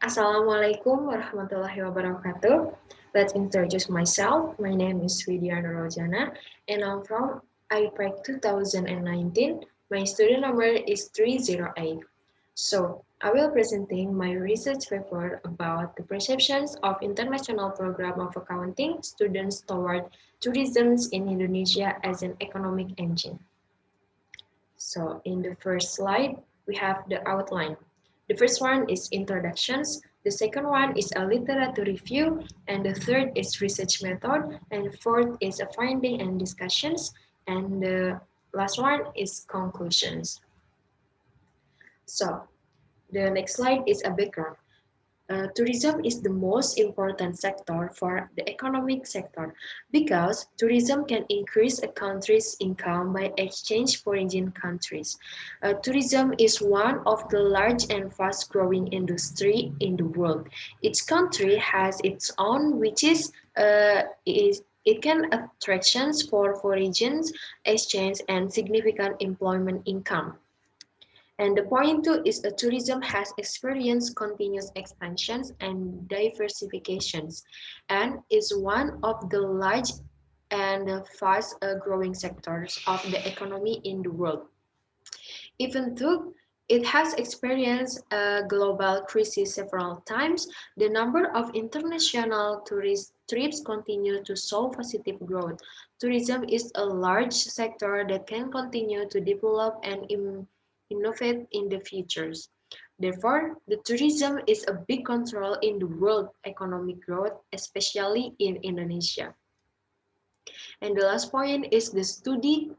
Assalamualaikum warahmatullahi wabarakatuh. Let's introduce myself. My name is Widiana Rojana and I'm from IPREC 2019. My student number is 308. So, I will presenting my research paper about the perceptions of international program of accounting students toward tourism in Indonesia as an economic engine. So in the first slide, we have the outline. The first one is introductions, the second one is a literature review, and the third is research method, and fourth is a finding and discussions, and the last one is conclusions. So the next slide is a background. Tourism is the most important sector for the economic sector because tourism can increase a country's income by exchange foreign countries. Tourism is one of the large and fast growing industry in the world. Each country has its own, which is it can attractions for foreign exchange and significant employment income. And the point two is that tourism has experienced continuous expansions and diversifications and is one of the large and fast growing sectors of the economy in the world. Even though it has experienced a global crisis several times, the number of international tourist trips continue to show positive growth. Tourism is a large sector that can continue to develop and innovate in the futures. Therefore, the tourism is a big control in the world economic growth, especially in Indonesia. And the last point is the study.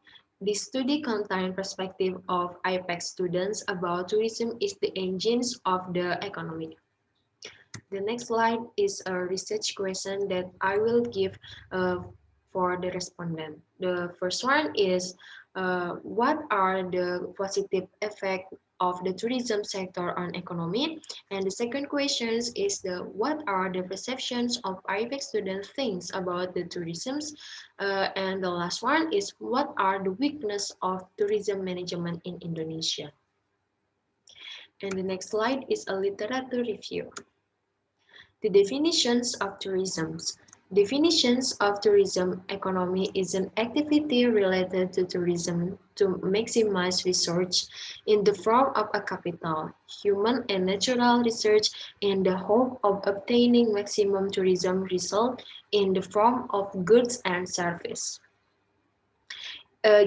The study contains perspective of IPEC students about tourism is the engines of the economy. The next slide is a research question that I will give for the respondent. The first one is what are the positive effects of the tourism sector on economy? And the second question is what are the perceptions of IPEC students thinks about the tourism? And the last one is what are the weakness of tourism management in Indonesia? And the next slide is a literature review. The definitions of tourism. Definitions of tourism economy is an activity related to tourism to maximize research in the form of a capital, human and natural research in the hope of obtaining maximum tourism result in the form of goods and service.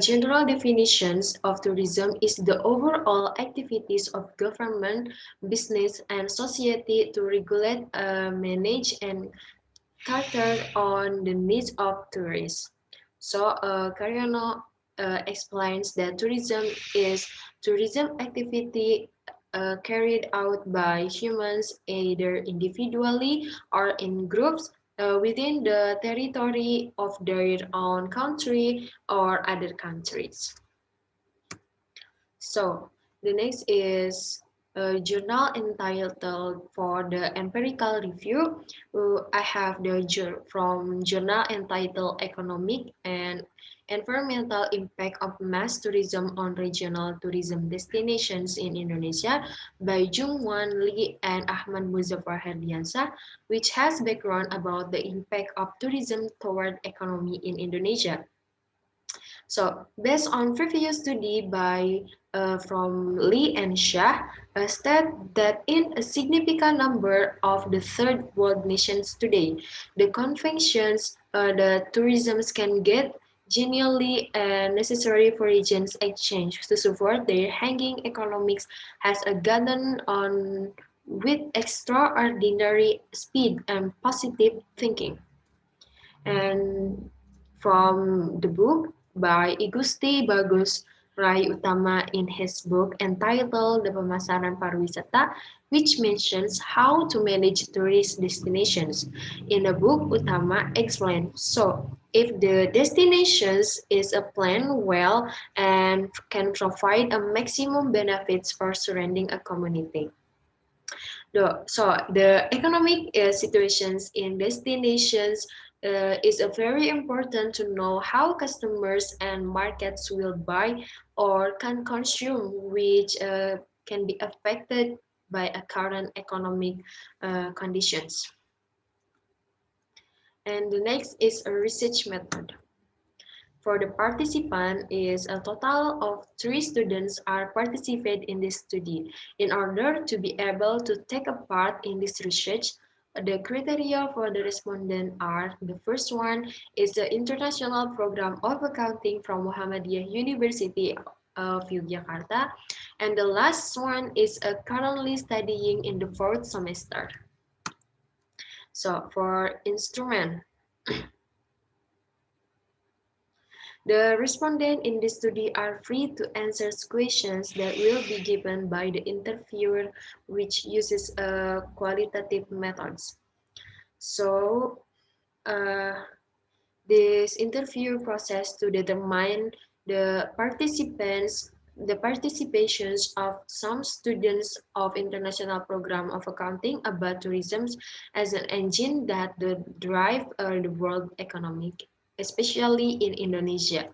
General definitions of tourism is the overall activities of government, business, and society to regulate, manage, and cater on the needs of tourists. So, Cariano explains that tourism is tourism activity carried out by humans either individually or in groups within the territory of their own country or other countries. So the next is a journal entitled for the empirical review. I have the from journal entitled Economic and Environmental Impact of Mass Tourism on Regional Tourism Destinations in Indonesia by Jungwon Lee and Ahmad Muzaffar Herdiansyah, which has background about the impact of tourism toward economy in Indonesia. So, based on previous study by from Lee and Shah, state that in a significant number of the third world nations today, the conventions the tourism can get genuinely necessary for regions exchange to support their hanging economics has gotten on with extraordinary speed and positive thinking. And from the book by Igusti Bagus Rai Utama in his book entitled The Pemasaran Pariwisata, which mentions how to manage tourist destinations. In the book, Utama explains, so if the destinations is a plan well and can provide a maximum benefits for surrounding a community. So the economic situations in destinations is a very important to know how customers and markets will buy or can consume, which can be affected by current economic conditions. And the next is a research method. For the participant is a total of 3 students are participate in this study. In order to be able to take a part in this research, the criteria for the respondent are: the first one is the International Program of Accounting from Muhammadiyah University of Yogyakarta, and the last one is currently studying in the 4th semester. So for instrument, the respondents in this study are free to answer questions that will be given by the interviewer, which uses qualitative methods. So, this interview process to determine the participations of some students of International Program of Accounting about tourism as an engine that drive the world economic, especially in Indonesia.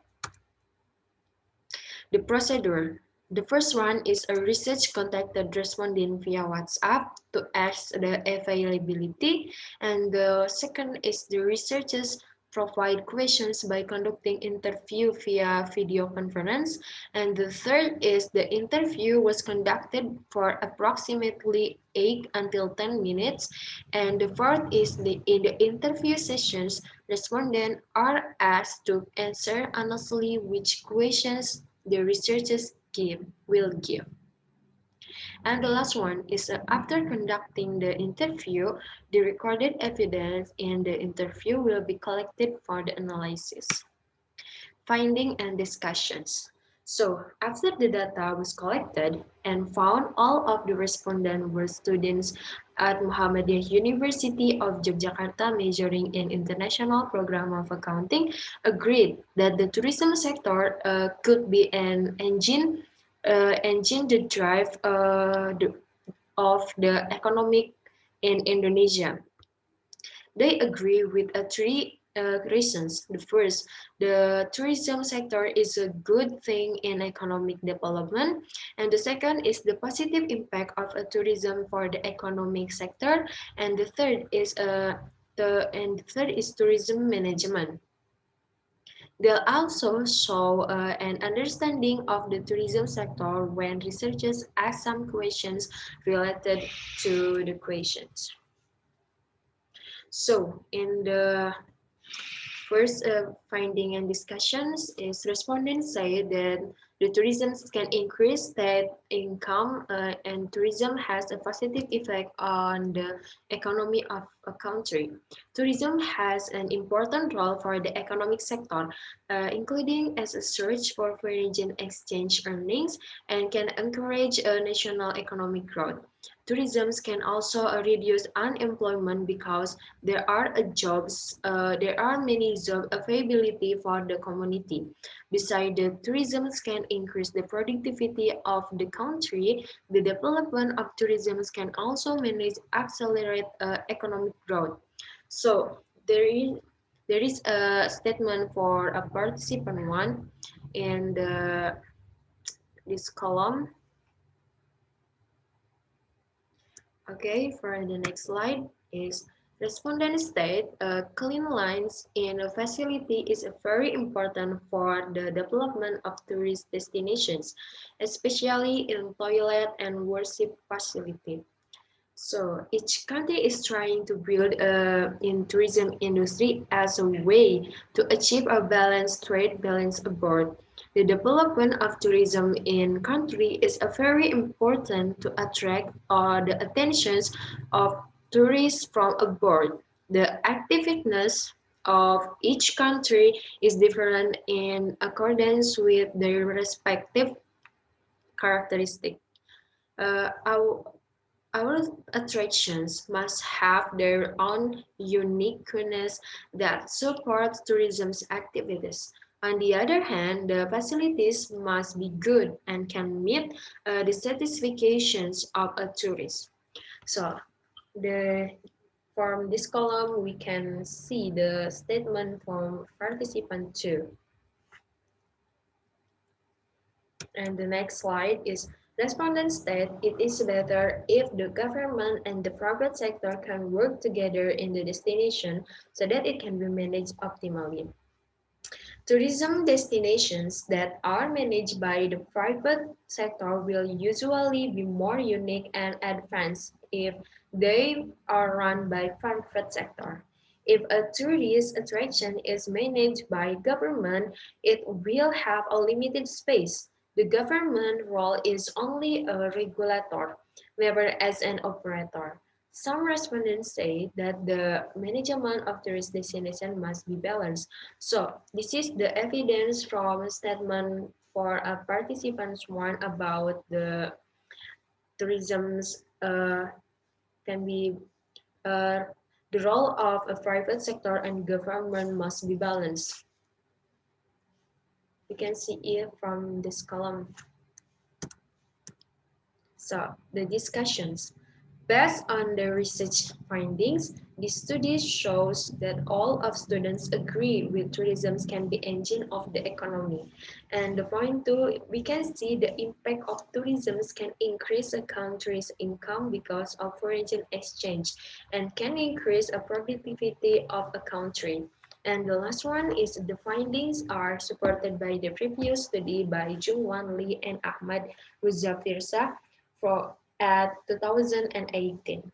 The procedure. The first one is a research contacted respondent via WhatsApp to ask the availability, and the second is the researchers provide questions by conducting interview via video conference, and the third is the interview was conducted for approximately 8 until 10 minutes, and the fourth is in the interview sessions, respondents are asked to answer honestly which questions the researchers will give. And the last one is after conducting the interview, the recorded evidence in the interview will be collected for the analysis. Finding and discussions. So after the data was collected and found, all of the respondents were students at Muhammadiyah University of Yogyakarta majoring in International Program of Accounting, agreed that the tourism sector could be an engine to drive of the economic in Indonesia. They agree with three reasons. The first, the tourism sector is a good thing in economic development, and the second is the positive impact of tourism for the economic sector, and the third is tourism management. They'll also show an understanding of the tourism sector when researchers ask some questions related to the questions. So in the first finding and discussions is respondents say that the tourism can increase state income and tourism has a positive effect on the economy of a country. Tourism has an important role for the economic sector, including as a source for foreign exchange earnings and can encourage national economic growth. Tourism can also reduce unemployment because there are many job availability for the community. Besides, the tourism can increase the productivity of the country. The development of tourism can also manage accelerate economic growth. So there is a statement for a participant one in this column. Okay, for the next slide is respondent state clean lines in a facility is very important for the development of tourist destinations, especially in toilet and worship facility. So each country is trying to build in tourism industry as a way to achieve a balanced trade balance abroad. The development of tourism in country is a very important to attract the attentions of tourists from abroad. The activeness of each country is different in accordance with their respective characteristics. Our attractions must have their own uniqueness that supports tourism's activities. On the other hand, the facilities must be good and can meet the satisfactions of a tourist. So, from this column, we can see the statement from participant 2. And the next slide is Respondents state it is better if the government and the private sector can work together in the destination so that it can be managed optimally. Tourism destinations that are managed by the private sector will usually be more unique and advanced if they are run by private sector. If a tourist attraction is managed by government, it will have a limited space. The government role is only a regulator, never as an operator. Some respondents say that the management of tourist destination must be balanced. So this is the evidence from a statement for a participants one about the tourism's can be uh, the role of a private sector and government must be balanced. You can see it from this column. So the discussions. Based on the research findings, the study shows that all of students agree with tourism can be engine of the economy. And the point two, we can see the impact of tourism can increase a country's income because of foreign exchange and can increase the productivity of a country. And the last one is the findings are supported by the previous study by Jungwan Lee and Ahmad Ruzafirsa for at 2018.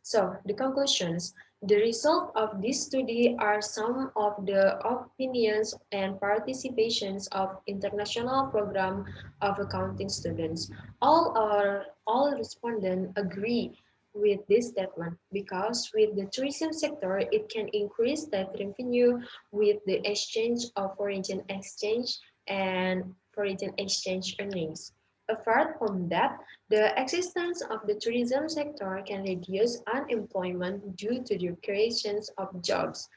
So the conclusions, the result of this study are some of the opinions and participations of international program of accounting students. All respondents agree with this statement because with the tourism sector, it can increase that revenue with the exchange of foreign exchange and foreign exchange earnings. Apart from that, the existence of the tourism sector can reduce unemployment due to the creation of jobs.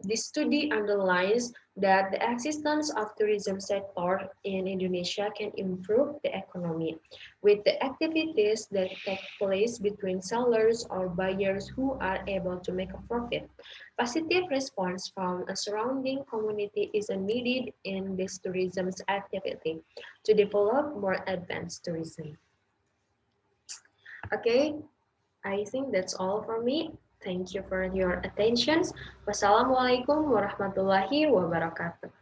This study underlines that the existence of tourism sector in Indonesia can improve the economy with the activities that take place between sellers or buyers who are able to make a profit. Positive response from a surrounding community is needed in this tourism activity to develop more advanced tourism. Okay, I think that's all for me. Thank you for your attention. Wassalamualaikum warahmatullahi wabarakatuh.